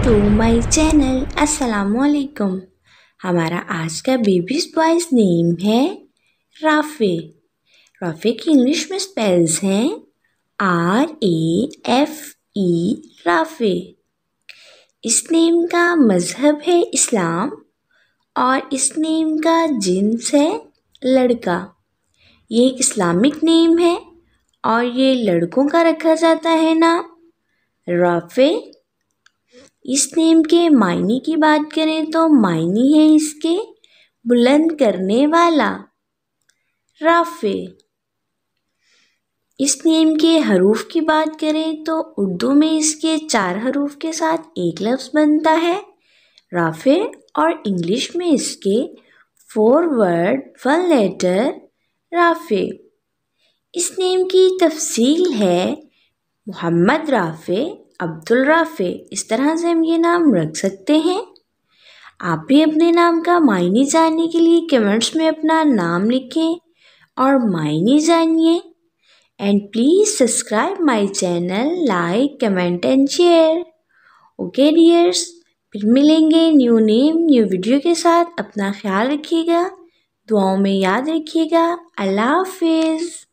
To my channel. अस्सलामुअलैकुम। हमारा आज का बेबीज बॉयज नेम है राफे। राफे की इंग्लिश में स्पेल्स हैं RAFE, राफे। इस नेम का मज़हब है इस्लाम और इस नेम का जिन्स है लड़का। ये एक इस्लामिक नेम है और ये लड़कों का रखा जाता है नाम राफे। इस नेम के मायने की बात करें तो मायने है इसके बुलंद करने वाला राफे। इस नेम के हरूफ की बात करें तो उर्दू में इसके 4 हरूफ के साथ एक लफ्ज़ बनता है राफे और इंग्लिश में इसके 4 वर्ड 1 लेटर राफे। इस नेम की तफसील है मोहम्मद राफे, अब्दुल राफे, इस तरह से हम ये नाम रख सकते हैं। आप भी अपने नाम का मायने जानने के लिए कमेंट्स में अपना नाम लिखें और मायने जानिए। And please subscribe my channel, like, comment and share. Okay dears, फिर मिलेंगे न्यू नेम न्यू वीडियो के साथ। अपना ख्याल रखिएगा, दुआओं में याद रखिएगा। अल्लाह हाफिज़।